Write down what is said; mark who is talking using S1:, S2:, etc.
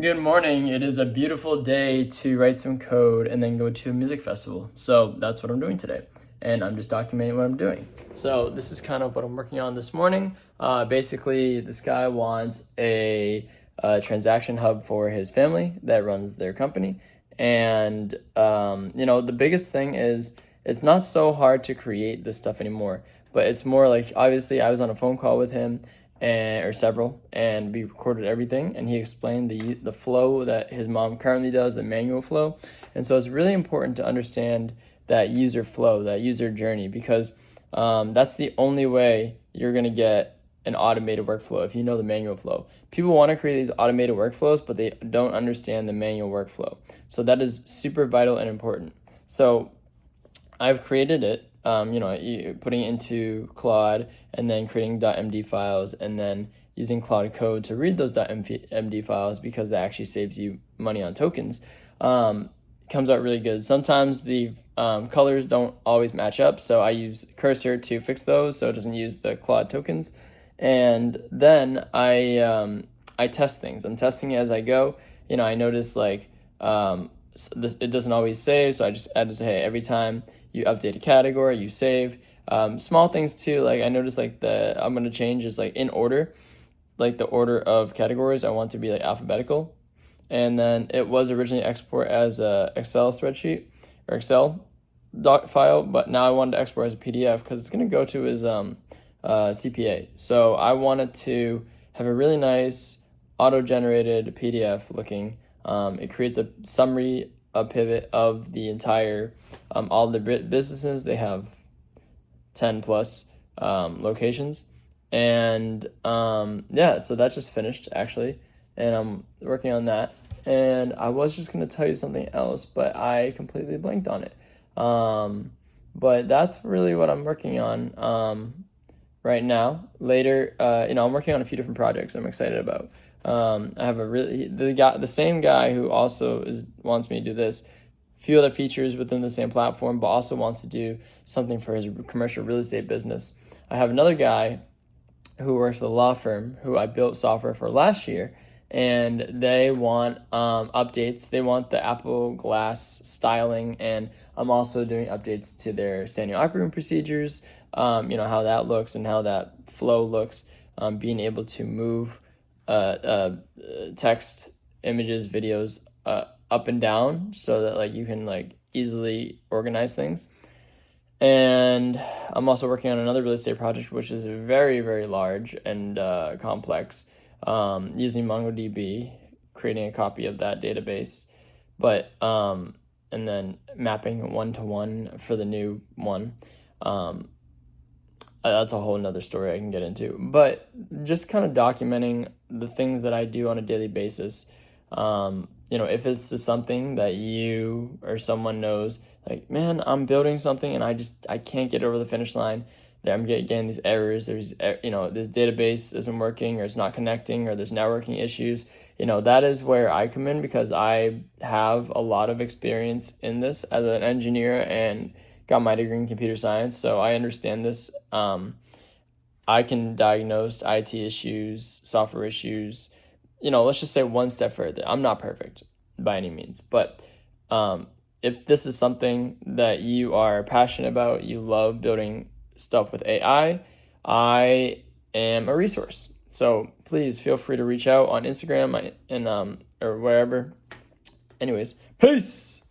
S1: Good morning. It is a beautiful day to write some code and then go to a music festival. So that's what I'm doing today. And I'm just documenting what I'm doing. So this is kind of what I'm working on this morning. Basically, this guy wants a transaction hub for his family that runs their company. And, the biggest thing is it's not so hard to create this stuff anymore. But it's more like, obviously, I was on a phone call with him or several, and we recorded everything. And he explained the flow that his mom currently does, the manual flow. And so it's really important to understand that user flow, that user journey, because that's the only way you're gonna get an automated workflow if you know the manual flow. People want to create these automated workflows, but they don't understand the manual workflow. So that is super vital and important. So I've created it, putting it into Claude and then creating .md files and then using Claude Code to read those .md files because that actually saves you money on tokens. Comes out really good. Sometimes the colors don't always match up, so I use Cursor to fix those so it doesn't use the Claude tokens. And then I test things. I'm testing it as I go. I notice it doesn't always save, so I just say, hey, every time you update a category, you save. Small things too, like I noticed I'm gonna change is like in order, like the order of categories I want to be like alphabetical, and then it was originally export as a Excel spreadsheet or Excel doc file, but now I wanted to export as a PDF because it's gonna go to his CPA. So I wanted to have a really nice auto-generated PDF looking. It creates a summary, a pivot of the entire all the businesses. They have 10 plus locations, and so that just finished actually, and I'm working on that. And I was just gonna tell you something else, but I completely blanked on it. But that's really what I'm working on right now. Later, I'm working on a few different projects I'm excited about. I have the same guy who also wants me to do this, few other features within the same platform, but also wants to do something for his commercial real estate business. I have another guy who works at a law firm who I built software for last year, and they want updates. They want the Apple Glass styling, and I'm also doing updates to their standard operating procedures. How that looks and how that flow looks. Being able to move text, images, videos up and down so that like you can like easily organize things. And I'm also working on another real estate project, which is very, very large and complex, using MongoDB, creating a copy of that database, but and then mapping one-to-one for the new one. That's a whole nother story I can get into, but just kind of documenting the things that I do on a daily basis. If it's just something that you or someone knows, like, man, I'm building something and I can't get over the finish line. That I'm getting these errors. There's this database isn't working or it's not connecting or there's networking issues. That is where I come in because I have a lot of experience in this as an engineer and got my degree in computer science, so I understand this. I can diagnose IT issues, software issues. Let's just say one step further. I'm not perfect by any means, but if this is something that you are passionate about, you love building stuff with I am a resource. So please feel free to reach out on Instagram and or wherever. Anyways, peace.